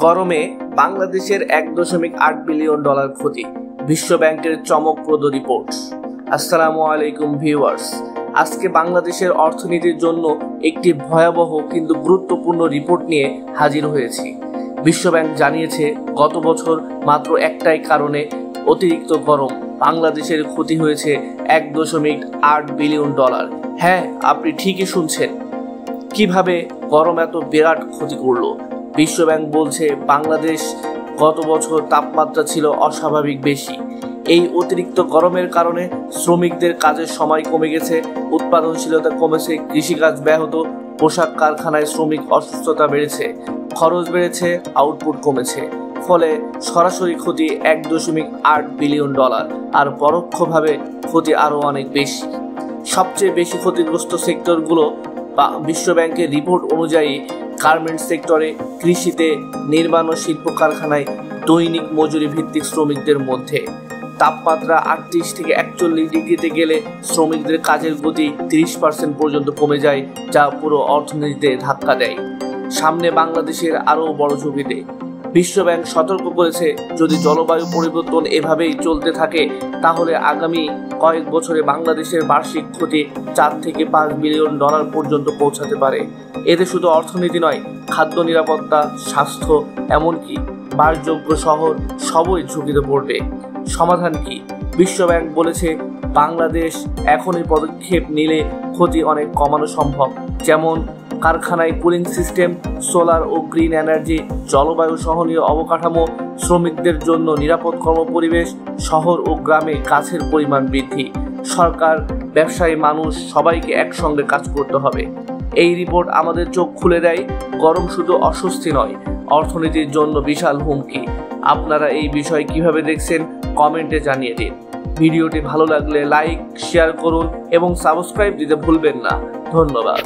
গরমে বাংলাদেশের 1.8 billion dollar ক্ষতি, বিশ্ব ব্যাংকের চমকপ্রদ রিপোর্ট। আসসালামু আলাইকুম ভিউয়ার্স, আজকে বাংলাদেশের অর্থনীতির জন্য একটি ভয়াবহ কিন্তু গুরুত্বপূর্ণ রিপোর্ট নিয়ে হাজির হয়েছি। বিশ্বব্যাংক জানিয়েছে গত বছর মাত্র একটাই কারণে অতিরিক্ত গরম বাংলাদেশের ক্ষতি হয়েছে 1.8 বিলিয়ন ডলার। হ্যাঁ, আপনি ঠিকই শুনছেন। কিভাবে গরম এত বিরাট ক্ষতি করলো? বিশ্বব্যাংক বলছে বাংলাদেশ গত বছর তাপমাত্রা ছিল অস্বাভাবিক বেশি। এই অতিরিক্ত গরমের কারণে শ্রমিকদের কাজের সময় কমে গেছে, উৎপাদনশীলতা কমেছে, কৃষিকাজ ব্যাহত, পোশাক কারখানায় শ্রমিক অসুস্থতা বেড়েছে, খরচ বেড়েছে, আউটপুট কমেছে। ফলে সরাসরি ক্ষতি 1.8 বিলিয়ন ডলার, আর পরোক্ষভাবে ক্ষতি আরও অনেক বেশি। সবচেয়ে বেশি ক্ষতিগ্রস্ত সেক্টরগুলো বা বিশ্বব্যাংকের রিপোর্ট অনুযায়ী গার্মেন্টস সেক্টরে, কৃষিতে, নির্মাণ ও শিল্প কারখানায় দৈনিক মজুরি ভিত্তিক শ্রমিকদের মধ্যে। তাপমাত্রা 38 থেকে 41 ডিগ্রিতে গেলে শ্রমিকদের কাজের গতি 30% পর্যন্ত কমে যায়, যা পুরো অর্থনীতিতে ধাক্কা দেয়। সামনে বাংলাদেশের আরও বড় ঝুঁকিতে। বিশ্বব্যাংক সতর্ক করেছে, যদি জলবায়ু পরিবর্তন এভাবেই চলতে থাকে তাহলে আগামী কয়েক বছরে বাংলাদেশের বার্ষিক ক্ষতি 4 থেকে 5 বিলিয়ন ডলার পর্যন্ত পৌঁছাতে পারে। এতে শুধু অর্থনীতি নয়, খাদ্য নিরাপত্তা, স্বাস্থ্য, এমনকি বাসযোগ্য শহর সবই ঝুঁকিতে পড়বে। সমাধান কি? বিশ্বব্যাংক বলেছে বাংলাদেশ এখনই পদক্ষেপ নিলে ক্ষতি অনেক কমানো সম্ভব। যেমন কারখানায় কুলিং সিস্টেম, সোলার ও গ্রিন এনার্জি, জলবায়ু সহনীয় অবকাঠামো, শ্রমিকদের জন্য নিরাপদ কর্মপরিবেশ, শহর ও গ্রামে গাছের পরিমাণ বৃদ্ধি। সরকার, ব্যবসায়ী, মানুষ সবাইকে একসঙ্গে কাজ করতে হবে। এই রিপোর্ট আমাদের চোখ খুলে দেয়, গরম শুধু অস্বস্তি নয়, অর্থনীতির জন্য বিশাল হুমকি। আপনারা এই বিষয় কিভাবে দেখছেন কমেন্টে জানিয়ে দিন। ভিডিওটি ভালো লাগলে লাইক, শেয়ার করুন এবং সাবস্ক্রাইব দিতে ভুলবেন না। ধন্যবাদ।